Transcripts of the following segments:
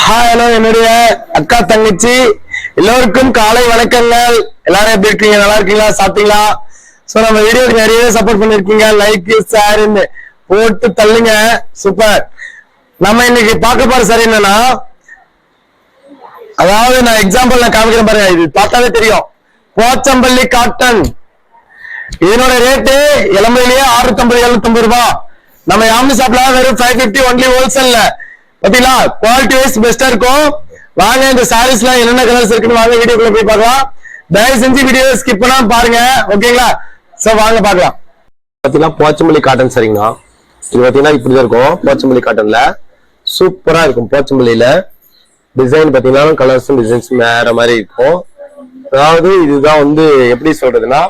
Hello என்னுடைய அக்கா தங்கச்சி எல்லோருக்கும் காலை வணக்கங்கள். எல்லாரும் எப்படி இருக்கீங்க? நல்லா இருக்கீங்களா? சாப்பிட்டீங்களா? சோ நம்ம வீடியோக்கு நிறையவே சப்போர்ட் பண்ணிருக்கீங்க. லைக் ஷேர் போட்டு தள்ளுங்க. சூப்பர். நம்ம இன்னைக்கு பார்க்க போற சார் என்னன்னா, அதாவது நான் எக்ஸாம்பிள் நான் காமிக்கிறேன் பாருங்க. இது பார்த்தாலே தெரியும். போச்சம்பள்ளி காட்டன் இதனோட ரேட்டு இளமையிலேயே 650-750 ரூபாய். நம்ம யாமி ஷாப்ல வெறும் 550 ஒன்லி ஹோல்சேல்ல. பாத்தீங்களா? குவாலிட்டி வைஸ் பெஸ்டா இருக்கும். வாங்க இந்த சாரீஸ்ல என்னென்ன கலர்ஸ் இருக்குன்னு வாங்க வீடியோக்குள்ள போய் பார்க்கலாம். தயவு செஞ்சு வீடியோ ஸ்கிப் பண்ணாம பாருங்க. ஓகேங்களா? சோ வாங்க பார்க்கலாம். பாத்தீங்கன்னா போச்சம்பள்ளி காட்டன் சரிங்களா? இது பாத்தீங்கன்னா இப்படிதான் இருக்கும். போச்சம்பள்ளி காட்டன்ல சூப்பரா இருக்கும். போச்சம்பள்ளியில டிசைன் பாத்தீங்கன்னா கலர்ஸும் டிசைன்ஸ் வேற மாதிரி இருக்கும். அதாவது இதுதான் வந்து எப்படி சொல்றதுன்னா,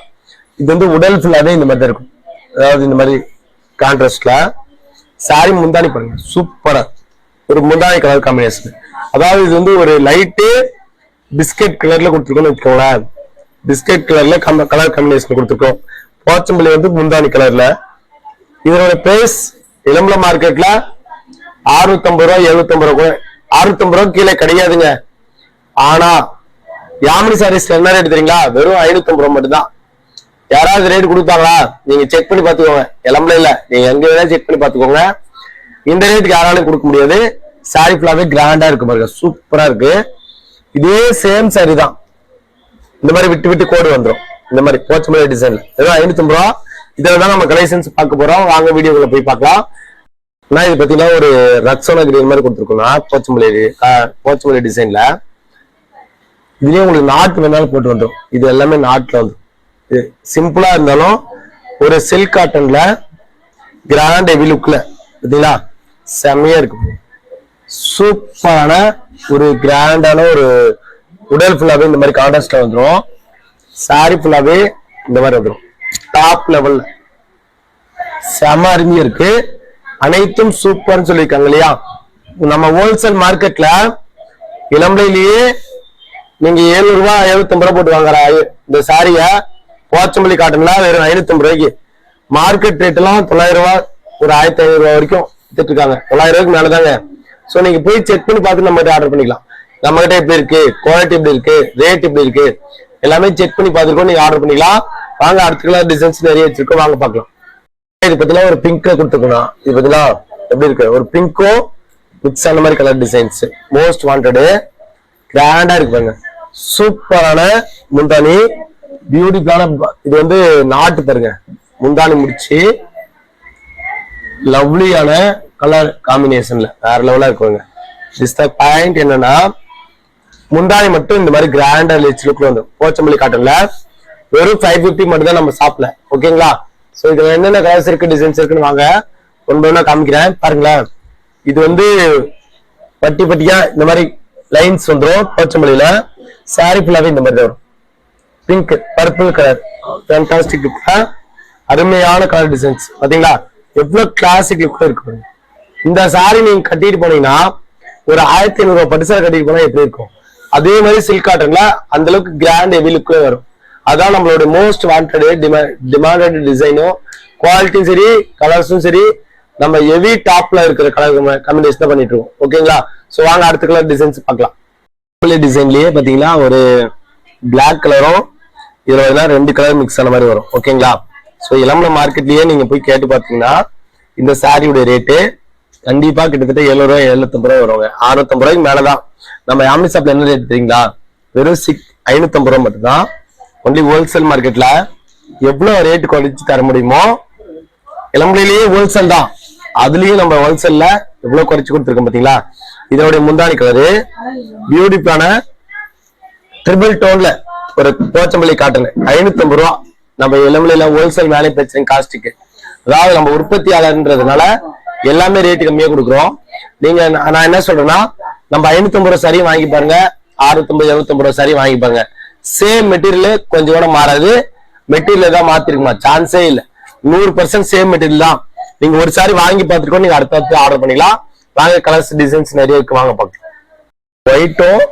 இது வந்து உடல் ஃபுல்லாவே இந்த மாதிரி தான் இருக்கும். அதாவது இந்த மாதிரி கான்ட்ராஸ்ட்ல சாரி முந்தானி பாருங்க, சூப்பரா ஒரு முந்தானி கலர் காம்பினேஷன். அதாவது இது வந்து ஒரு லைட்டு பிஸ்கட் கலர்ல கொடுத்துருக்கோம்னு வச்சுக்கோங்களேன். பிஸ்கட் கலர்ல கலர் காம்பினேஷன் கொடுத்துருக்கோம். போச்சம்பள்ளி வந்து முந்தானி கலர்ல. இதனோட பிரைஸ் இளம்பல மார்க்கெட்ல 650 ரூபாய் 750 ரூபாய் 650 ரூபாய் கீழே கிடையாதுங்க. ஆனா யாமினி சாரீஸ்ல என்ன ரேட் தெரியுங்களா? வெறும் 550 ரூபாய் மட்டும் தான். யாராவது ரேட் கொடுத்தாங்களா? நீங்க செக் பண்ணி பாத்துக்கோங்க. இளம்பல இல்ல, நீங்க எங்க வேணா செக் பண்ணி பாத்துக்கோங்க. இந்த ரேட்டுக்கு யாராலும் கொடுக்க முடியாது. சாரி ஃபுல்லாவே கிராண்டா இருக்கு பாருங்க, சூப்பரா இருக்கு. இதே சேம் சாரி தான். இந்த மாதிரி விட்டு விட்டு கோடு வந்துடும். இந்த மாதிரி போச்சம்பள்ளி டிசைன்ல வெறும் 550 ரூபாய். இதுலதான் நம்ம கலெக்ஷன்ஸ் பார்க்க போறோம். வாங்க வீடியோக்குள்ள போய் பார்க்கலாம். நான் இது பாத்தீங்கன்னா ஒரு ரக்ஸோனா கிரீன் மாதிரி கொடுத்துருக்கோம்னா போச்சம்பள்ளி டிசைன்ல. இதுலயே உங்களுக்கு நாட்டு வேணாலும் போட்டு வந்துடும். இது எல்லாமே நாட்டுல வந்துடும். சிம்பிளா இருந்தாலும் ஒரு சில்க் காட்டன்ல கிராண்ட் ஹெவி லுக்ல பாத்தீங்களா செம்மையா இருக்கு. சூப்பரான ஒரு கிராண்டான ஒரு உடல் ஃபுல்லாவே இந்த மாதிரி கான்ட்ராஸ்ட்ல வந்துடும். சாரி ஃபுல்லாவே இந்த மாதிரி வந்துடும். டாப் லெவல்ல செம அருமையா இருக்கு. அனைத்தும் சூப்பர்னு சொல்லியிருக்காங்க இல்லையா? நம்ம ஹோல்சேல் மார்க்கெட்ல இளம்பிலேயே நீங்க 700 ரூபாய் 750 ரூபாய் போட்டு வாங்குற இந்த சாரிய போச்சம்பள்ளி காட்டன்ல வெறும் 550 ரூபாய்க்கு. மார்க்கெட் ரேட் எல்லாம் 900 ரூபாய் ஒரு 1500 ரூபாய் வரைக்கும் வித்துட்டு இருக்காங்க. 900 ரூபாய்க்கு மேலதாங்க. சோ நீங்க போய் செக் பண்ணி பார்த்து நம்ம கிட்ட ஆர்டர் பண்ணிக்கலாம். நம்ம கிட்ட எப்படி இருக்கு, குவாலிட்டி எப்படி இருக்கு, ரேட் எப்படி இருக்கு, எல்லாமே செக் பண்ணி பார்த்துருக்கோம். நீங்க ஆர்டர் பண்ணிக்கலாம். வாங்க அடுத்த கலர் டிசைன்ஸ் நிறைய வச்சிருக்கோம், வாங்க பார்க்கலாம். இது பத்தினா ஒரு பிங்க்ல கொடுத்துருக்கோம். இது பத்தினா எப்படி இருக்கு, ஒரு பிங்க்கும் மிக்ஸ் ஆன மாதிரி கலர் டிசைன்ஸ். மோஸ்ட் வாண்டடு கிராண்டா இருக்கு பாருங்க. சூப்பரான முந்தானி, பியூட்டிஃபுல்லான. இது வந்து நாட்டு பாருங்க, முந்தானி முடிச்சு லவ்லியான கலர் காம்பினேஷன்ல வேற லெவலா இருக்குங்க. பாயிண்ட் என்னன்னா, முந்தானி மட்டும் இந்த மாதிரி கிராண்டா லுக்ல வந்து போச்சம்பள்ளி காட்டன்ல வெறும் 550 மட்டும் தான் நம்ம ஷாப்ல. ஓகேங்களா? சோ இதுல என்னென்ன கலர்ஸ் இருக்கு, டிசைன்ஸ் இருக்குன்னு வாங்க ஒன்று காமிக்கிறேன் பாருங்களேன். இது வந்து பட்டி பட்டியா இந்த மாதிரி லைன்ஸ் வந்துடும். போச்சம்பள்ளியில சாரி ஃபுல்லாவே இந்த மாதிரி வரும். Pink purple colour fantastic look, அருமையான கலர் டிசைன்ஸ். பாத்தீங்களா எவ்வளவு கிளாசிக் லுக் இருக்கு. இந்த சாரி நீங்க கட்டிட்டு போனீங்கன்னா ஒரு 1500 ரூபாய் பட்டு சாரி கட்டிட்டு போனா எப்படி இருக்கும், அதே மாதிரி சில்க் காட்டன்ல அந்த அளவுக்கு கிராண்ட் ஹெவி லுக்ல வரும். அதான் நம்மளோட மோஸ்ட் வாண்டட் டிமாண்டட் டிசைனும் குவாலிட்டியும் சரி கலர்ஸும் சரி நம்ம ஹெவி டாப்ல இருக்கிற கலர் காம்பினேஷன் தான் பண்ணிட்டு இருக்கோம். ஓகேங்களா? சோ வாங்க அடுத்த கலர் டிசைன்ஸ் பார்க்கலாம். டிசைன்லயே பாத்தீங்கன்னா ஒரு பிளாக் கலரும் இதுல 2 கலர் மிக்ஸ் ஆன மாதிரி வரும். ஓகேங்களா? சோ இளம்பல மார்க்கெட்லயே நீங்க போய் கேட்டு பாத்தீங்கன்னா இந்த சாரியோட ரேட்டு கண்டிப்பா கிட்டத்தட்ட 700 ரூபாய் 750 ரூபாய் வருவாங்க. 650 ரூபாய்க்கு மேலதான். நம்ம யாமி ஷாப்ல என்ன ரேட் தெரியுங்களா? வெறும் 550 ரூபாய் மட்டும் தான். ஒன்லி ஹோல்சேல் மார்க்கெட்ல எவ்வளவு ரேட்டு குறைச்சு தர முடியுமோ இளம்பலையிலேயே ஹோல்சேல் தான். அதுலயும் நம்ம ஹோல்சேல்ல எவ்வளவு குறைச்சு கொடுத்துருக்கோம் பாத்தீங்களா? இதோட முந்தானி கலரு பியூட்டிஃபுல்லான ட்ரிபிள் டோன்ல ஒரு போச்சம்பள்ளி காட்டன் 550 ரூபாய். நம்ம இளம்பலையில ஹோல்சேல் மேனுஃபேக்சரிங் காஸ்டுக்கு, அதாவது நம்ம உற்பத்தியாளர்ன்றதுனால எல்லாமே ரேட்டு கம்மியா கொடுக்குறோம். நீங்க நான் என்ன சொல்றேன்னா, நம்ம 550 ரூபாய் சரி வாங்கி பாருங்க, 650 750 ரூபாய் சரி வாங்கி பாருங்க. சேம் மெட்டீரியல் கொஞ்சம் கூட மாறாது. மெட்டீரியல் தான் மாத்திருக்குமா சான்ஸே இல்ல. 100% சேம் மெட்டீரியல் தான். நீங்க ஒரு சாரி வாங்கி பார்த்துருக்கோம், நீங்க அடுத்த ஆர்டர் பண்ணிக்கலாம். வாங்க கலர்ஸ் டிசைன்ஸ் நிறைய இருக்கு, வாங்க பார்க்கலாம். ஒயிட்டும்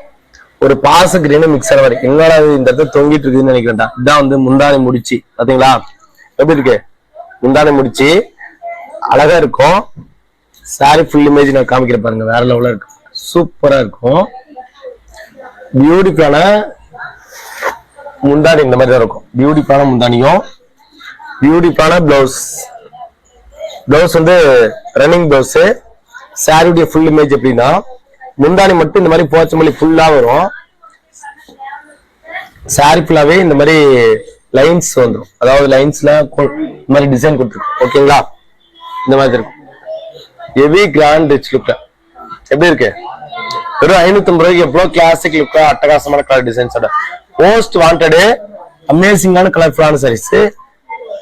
ஒரு பாச கிரீனும் மிக்ஸ் ஆன மாதிரி எங்கடா இந்த இடத்துல தொங்கிட்டு இருக்குதுன்னு நினைக்கிறேன்டா. இதான் வந்து முந்தானி முடிச்சு. பாத்தீங்களா எப்படி இருக்கு? முந்தானி முடிச்சு அழகா இருக்கும். சாரி ஃபுல் இமேஜ் நான் காமிக்கிற பாருங்க, வேற லெவலா இருக்கு. சூப்பரா இருக்கும். பியூட்டிஃபுல்லான முந்தானி இந்த மாதிரி தான் இருக்கும். பியூட்டிஃபுல்லான முந்தானியும் பியூட்டிஃபுல்லான பிளவுஸ். பிளவுஸ் வந்து ரன்னிங் பிளவுஸ். சாரியுடைய ஃபுல் இமேஜ் எப்படின்னா முந்தானி மட்டும் இந்த மாதிரி போச்சமல்லி ஃபுல்லா வரும். சாரி ஃபுல்லாவே இந்த மாதிரி லைன்ஸ் வந்துடும். அதாவது லைன்ஸ்ல இந்த மாதிரி டிசைன் கொடுத்துருக்கும். ஓகேங்களா, இந்த மாதிரி இருக்கும். Heavy grand rich look. எப்படி இருக்கு? வெறும் 550 ரூபாய்க்கு எவ்வளவு கிளாசிக் லுக்கா அட்டகாசமான கலர் டிசைன்ஸோட மோஸ்ட் வாண்டடு அமேசிங்கான கலர்ஃபுல்லான சாரீஸ்.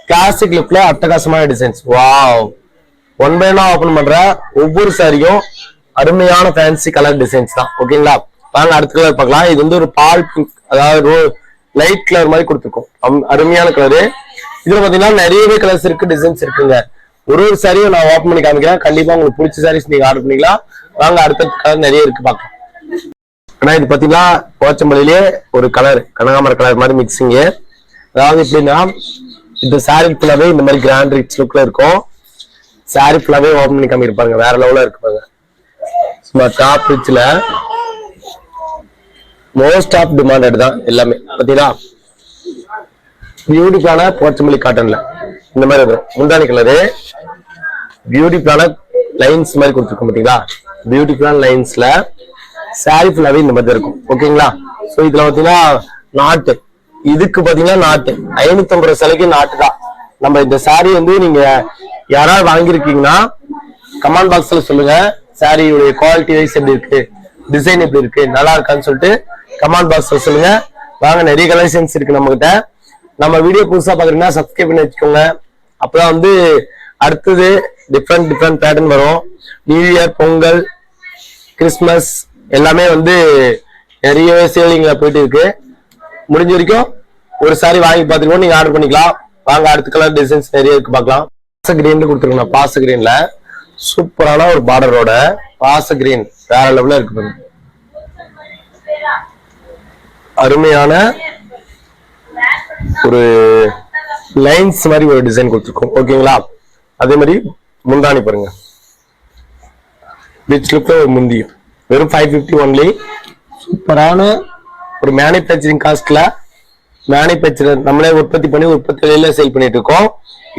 கிளாசிக் லுக்ல அட்டகாசமான டிசைன்ஸ். வாவ், ஒன் பை ஒன்னா ஓபன் பண்ற ஒவ்வொரு சாரியும் அருமையான ஃபேன்சி கலர் டிசைன்ஸ் தான். ஓகேங்களா, வாங்க அடுத்த கலர் பார்க்கலாம். இது வந்து ஒரு பால் பிங்க், அதாவது லைட் கலர் மாதிரி கொடுத்துருக்கோம். அருமையான கலரு. இதுல பாத்தீங்கன்னா நிறையவே கலர்ஸ் இருக்கு, டிசைன்ஸ் இருக்குங்க. ஒரு சாரியும் நான் ஓப்பன் பண்ணி காமிக்கிறேன். கண்டிப்பா உங்களுக்கு பிடிச்ச சாரீஸ் நீங்க ஆர்டர் பண்ணிக்கலாம். வாங்க அடுத்த கலர் நிறைய இருக்கு பார்க்கலாம். ஆனா இது பாத்தீங்கன்னா போச்சம்பள்ளியிலே ஒரு கலர் கனகாமர கலர் மாதிரி மிக்சிங். அதாவது எப்படின்னா இந்த சாரி ஃபுல்லாவே இந்த மாதிரி கிராண்ட் ரிச் லுக்ல இருக்கும். சாரி ஃபுல்லாவே ஓப்பன் பண்ணி காமிப்பாங்க. வேற லெவலா இருக்குப்பாங்க. சும்மா டாப் ரிச்ல மோஸ்ட் ஆஃப் டிமாண்டட் தான் எல்லாமே. பாத்தீங்களா, பியூட்டிஃபுல்லான போச்சம்பள்ளி காட்டன்ல இந்த மாதிரி இருக்கும். முந்தானி கலரு பியூட்டிஃபுல்லான லைன்ஸ் மாதிரி கொடுத்துருக்கோம். பாத்தீங்களா, பியூட்டிஃபுல்லான லைன்ஸ்ல சாரி ஃபுல்லாவே இந்த மாதிரி இருக்கும். ஓகேங்களா, சோ இதுல பாத்தீங்கன்னா நாட்டு, இதுக்கு பாத்தீங்கன்னா நாட்டு 550 ரூபாய் சிலைக்கு நாட்டு தான். நம்ம இந்த சாரி வந்து நீங்க யாராவது வாங்கியிருக்கீங்கன்னா கமெண்ட் பாக்ஸ்ல சொல்லுங்க. சாரியுடைய குவாலிட்டி வைஸ் எப்படி இருக்கு, டிசைன் எப்படி இருக்கு, நல்லா இருக்கான்னு சொல்லிட்டு கமெண்ட் பாக்ஸ்ல சொல்லுங்க. வாங்க நிறைய கலெக்ஷன்ஸ் இருக்கு நம்ம கிட்ட. நம்ம வீடியோ புதுசா பாக்குறீங்கன்னா சப்ஸ்கிரைப் பண்ணி வச்சுக்கோங்க. அப்பதான் வந்து அடுத்தது டிஃப்ரெண்ட் பேட்டர்ன் வரும். நியூ இயர், பொங்கல், கிறிஸ்துமஸ் எல்லாமே வந்து நிறைய சேலிங்ல போயிட்டு இருக்கு. முடிஞ்ச வரைக்கும் ஒரு சாரி வாங்கி பார்த்துக்கோ, நீங்க ஆர்டர் பண்ணிக்கலாம். வாங்க அடுத்த கலர் டிசைன்ஸ் நிறைய இருக்கு பார்க்கலாம். பாச கிரீன்ல கொடுத்துருக்கோம். பாச கிரீன்ல சூப்பரான ஒரு பார்டரோட பாச கிரீன் வேற லெவல்ல இருக்கு. அருமையான ஒரு லைன்ஸ் மாதிரி ஒரு டிசைன் கொடுத்துருக்கோம். ஓகேங்களா, அதே மாதிரி முந்தானி பாருங்க, ரிச் லுக்ல ஒரு முந்தியும் வெறும் 550 ஒன்லி. சூப்பரான ஒரு மேனுஃபேக்சரிங் காஸ்ட்ல மேனுஃபேக்சரர் நம்மளே உற்பத்தி பண்ணி உற்பத்தியில சேல் பண்ணிட்டு இருக்கோம்.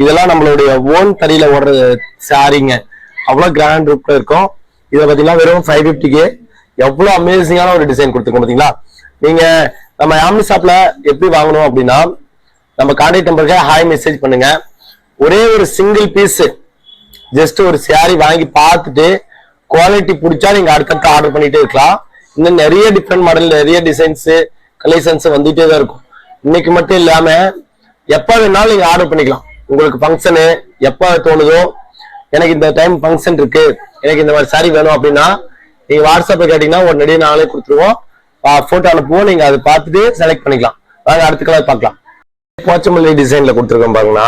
இதெல்லாம் நம்மளுடைய ஓன் தறியில ஓடுற சாரிங்க. அவ்வளவு கிராண்ட் லுக்ல இருக்கும். இதை பாத்தீங்கன்னா வெறும் 550க்கு எவ்வளவு அமேசிங்கான ஒரு டிசைன் கொடுத்துருக்கோம். பாத்தீங்களா, நீங்க நம்ம ஆம்னி ஷாப்ல எப்படி வாங்கணும் அப்படின்னா நம்ம கான்டாக்ட் நம்பருக்கு ஹாய் மெசேஜ் பண்ணுங்க. ஒரே ஒரு சிங்கிள் பீஸ் ஜஸ்ட் ஒரு சாரி வாங்கி பார்த்துட்டு குவாலிட்டி பிடிச்சா நீங்க அடுத்தடுத்து ஆர்டர் பண்ணிட்டே இருக்கலாம். இன்னும் நிறைய டிஃப்ரெண்ட் மாடல், நிறைய டிசைன்ஸ், கலெக்ஷன்ஸ் வந்துட்டே தான் இருக்கும். இன்னைக்கு மட்டும் இல்லாம எப்ப வேணாலும் நீங்க ஆர்டர் பண்ணிக்கலாம். உங்களுக்கு ஃபங்க்ஷனு எப்ப தோணுதோ, எனக்கு இந்த டைம் ஃபங்க்ஷன் இருக்கு, எனக்கு இந்த மாதிரி சாரி வேணும் அப்படின்னா நீங்க வாட்ஸ்அப்ல கேட்டீங்கன்னா உடனடியே நாங்களே கொடுத்துருவோம். போட்டோ அனுப்புவோம், நீங்க அதை பார்த்துட்டு செலக்ட் பண்ணிக்கலாம். வாங்க அடுத்த கலர் பார்க்கலாம். போச்சமல்லி டிசைன்ல கொடுத்துருக்கோம் பாருங்கன்னா,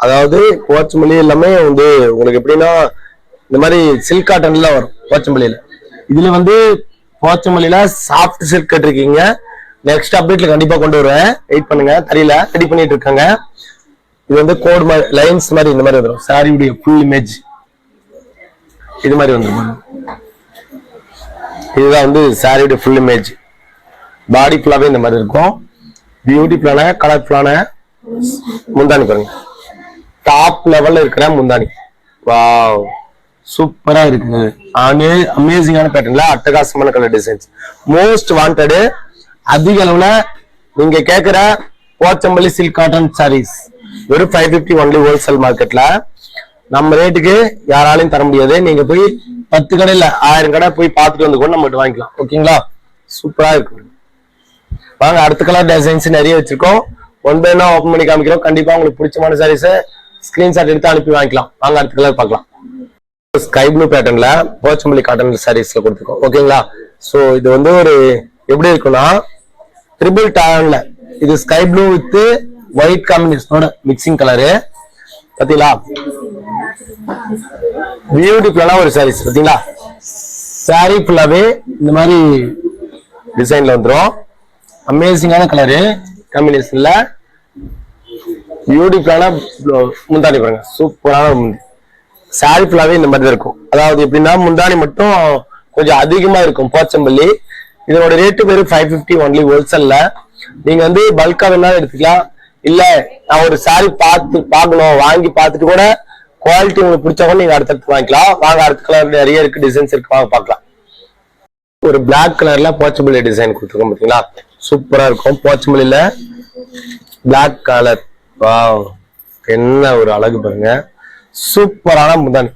அதாவது போச்சமல்லி எல்லாமே வந்து உங்களுக்கு எப்படின்னா இந்த மாதிரி சில்க் காட்டன்ல வரும் போச்சமல்லியில. இதுல வந்து போச்சமல்லியில சாஃப்ட் சில்க் கட்டிருக்கீங்க. நெக்ஸ்ட் அப்டேட்ல கண்டிப்பா கொண்டு வருவேன், வெயிட் பண்ணுங்க. தறியில ரெடி பண்ணிட்டு இருக்காங்க. இது வந்து கோட் மாதிரி லைன்ஸ் மாதிரி இந்த மாதிரி வந்துடும். சாரியுடைய ஃபுல் இமேஜ் இது மாதிரி வந்துடும். இதுதான் வந்து சாரியுடைய ஃபுல் இமேஜ். பாடி ஃபுல்லாவே இந்த மாதிரி இருக்கும். பியூட்டிஃபுல்லான கலர்ஃபுல்லான முந்தானி பாருங்க, டாப் லெவல்ல இருக்கிற முந்தானி. வாவ், சூப்பரா இருக்குது. அமேசிங்கான பேட்டர்ன்ல அட்டகாசமான கலர் டிசைன்ஸ். மோஸ்ட் வாண்டடு, அதிக அளவுல நீங்க கேட்கிற போச்சம்பள்ளி சில்க் காட்டன் சாரீஸ் வெறும் 550 ஒன்லி ஹோல்சேல் மார்க்கெட்ல. நம்ம ரேட்டுக்கு யாராலையும் தர முடியாது. நீங்க போய் 10 கடையில 1000 கடை போய் பார்த்துட்டு வந்து கூட நம்ம வாங்கிக்கலாம். ஓகேங்களா, சூப்பரா இருக்கு. வாங்க அடுத்த கலர் டிசைன்ஸ் நிறைய வச்சிருக்கோம். ஒன் பை ஒன்னா ஓபன் பண்ணி காமிக்கிறோம். கண்டிப்பா உங்களுக்கு பிடிச்சமான சாரீஸ் ஸ்கிரீன்ஷாட் எடுத்து அனுப்பி வாங்கிக்கலாம். வாங்க அடுத்த கலர் பார்க்கலாம். ஸ்கை ப்ளூ பேட்டர்ன்ல போச்சம்பள்ளி காட்டன் சாரீஸ்ல கொடுத்துருக்கோம். ஓகேங்களா, சோ இது வந்து ஒரு எப்படி இருக்குன்னா ட்ரிபிள் டான்ல இது ஸ்கை ப்ளூ வித் ஒயிட் காம்பினேஷனோட மிக்சிங் கலரு. பாத்தீங்களா, பியூட்டிஃபுல்லான ஒரு சாரீஸ். பாத்தீங்களா, சாரி ஃபுல்லாவே இந்த மாதிரி டிசைன்ல வந்துடும். அமேசிங்கான கலரு காம்பினேஷன்ல பியூட்டிஃபுல்லான முந்தானி பாருங்க, சூப்பரான முந்தி. சாரி ஃபுல்லாவே இந்த மாதிரி தான் இருக்கும். அதாவது எப்படின்னா முந்தானி மட்டும் கொஞ்சம் அதிகமா இருக்கும் போச்சம்பள்ளி. இதனோட ரேட்டு வெறும் 550 ஒன்லி ஹோல்சேல்ல. நீங்க வந்து பல்கா வேணாலும் எடுத்துக்கலாம். இல்ல நான் ஒரு சாரி பார்க்கணும் வாங்கி பார்த்துட்டு கூட குவாலிட்டி உங்களுக்கு பிடிச்சா கூட நீங்க அடுத்தடுத்து வாங்கிக்கலாம். வாங்க, அடுத்த கலர் நிறைய இருக்கு, டிசைன்ஸ் இருக்கு, வாங்க பார்க்கலாம். ஒரு பிளாக் கலர்ல போச்சம்பள்ளி டிசைன் கொடுத்துருக்கோம் பாத்தீங்களா, சூப்பரா இருக்கும். போச்சம்பள்ளியில பிளாக் கலர், வாவ் என்ன ஒரு அழகு பாருங்க. சூப்பரான முந்தானி,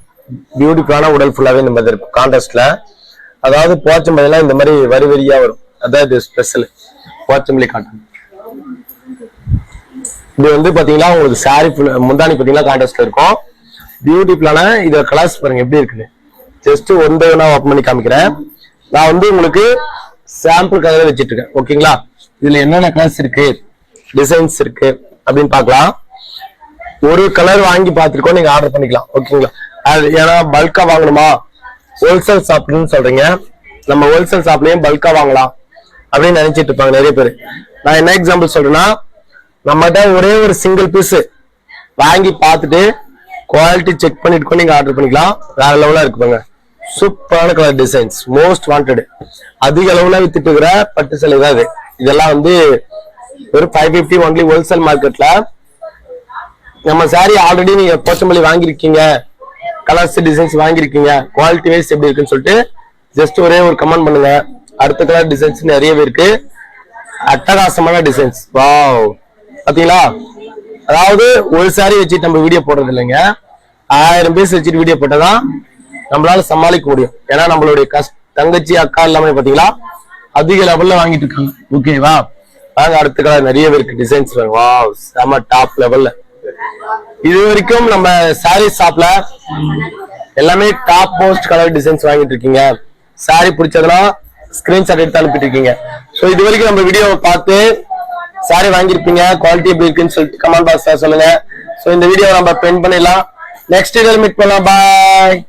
பியூட்டிஃபுல்லான உடல் ஃபுல்லாவே இந்த மாதிரி இருக்கும் கான்ட்ராஸ்ட்ல. அதாவது போச்சம்பள்ளிலாம் இந்த மாதிரி வரி வரியா வரும், அதாவது ஸ்பெஷல் போச்சம்பள்ளி காட்டன். இது வந்து பாத்தீங்கன்னா உங்களுக்கு சாரி முந்தானி பாத்தீங்கன்னா கான்ட்ராஸ்ட்ல இருக்கும், பியூட்டிஃபுல்லான. இத கலர்ஸ் பாருங்க எப்படி இருக்குன்னு. ஜஸ்ட் ஒன் பை ஒன்னா ஓப்பன் பண்ணி காமிக்கிறேன். நான் வந்து உங்களுக்கு சாம்பிள் கலர் வச்சிட்டு இருக்கேன், ஓகேங்களா. இதுல என்னென்ன கலர்ஸ் இருக்கு, டிசைன்ஸ் இருக்கு அப்படின்னு பார்க்கலாம். ஒரு கலர் வாங்கி பார்த்துருக்கோம், நீங்க ஆர்டர் பண்ணிக்கலாம், ஓகேங்களா. அது ஏன்னா பல்கா வாங்கணுமா, ஹோல்சேல் ஷாப்னு சொல்றீங்க, நம்ம ஹோல்சேல் ஷாப்லயும் பல்கா வாங்கலாம் அப்படின்னு நினைச்சிட்டு இருப்பாங்க நிறைய பேர். நான் என்ன எக்ஸாம்பிள் சொல்றேன்னா, நம்மகிட்ட ஒரே ஒரு சிங்கிள் பீஸ் வாங்கி பார்த்துட்டு குவாலிட்டி செக் பண்ணிட்டு நீங்க ஆர்டர் பண்ணிக்கலாம். வேற லெவலா இருக்குப்பாங்க. சூப்பரான கலர் டிசைன்ஸ், மோஸ்ட் வாண்டட். அதிக அளவுல வித்துட்டு இருக்கிற பட்டு சேலை தான் இது. இதெல்லாம் வந்து ஒரு 550 ஒன்லி ஹோல்சேல் மார்க்கெட்ல. நம்ம சாரி ஆல்ரெடி நீங்க போச்சம்பள்ளி வாங்கிருக்கீங்க, கலர்ஸ் டிசைன்ஸ் வாங்கிருக்கீங்க, குவாலிட்டி வைஸ் எப்படி இருக்குன்னு சொல்லிட்டு ஜஸ்ட் ஒரே ஒரு கமெண்ட் பண்ணுங்க. அடுத்த கலர் டிசைன்ஸ் நிறையவே இருக்கு, அட்டகாசமான டிசைன்ஸ். வாவ் பாத்தீங்களா, அதாவது ஒரு சாரி வச்சுட்டு நம்ம வீடியோ போடுறது இல்லைங்க, 1000 பீஸ் வச்சுட்டு வீடியோ போட்டதான் நம்மளால சமாளிக்க முடியும். ஏன்னா நம்மளுடைய தங்கச்சி அக்கா எல்லாமே பாத்தீங்களா அதிக லெவல்ல வாங்கிட்டு இருக்காங்க, ஓகேவா. வாங்க, அடுத்த கலர் நிறையவே இருக்கு டிசைன்ஸ். வாவ் செம டாப் லெவல்ல. இது வரைக்கும் நம்ம சாரி ஷாப்ல எல்லாமே டாப் மோஸ்ட் கலர் டிசைன்ஸ் வாங்கிட்டு இருக்கீங்க. சாரி பிடிச்சதுன்னா ஸ்கிரீன்ஷாட் எடுத்து அனுப்பிட்டு இருக்கீங்க. சோ இது வரைக்கும் நம்ம வீடியோவை பார்த்து சாரி வாங்கிருப்பீங்க, குவாலிட்டி எப்படி இருக்குன்னு சொல்லிட்டு கமெண்ட் பாக்ஸ்ல சொல்லுங்க. சோ இந்த வீடியோ நம்ம பென் பண்ணிடலாம். நெக்ஸ்ட் வீடியோல மீட் பண்ணலாம். பாய்.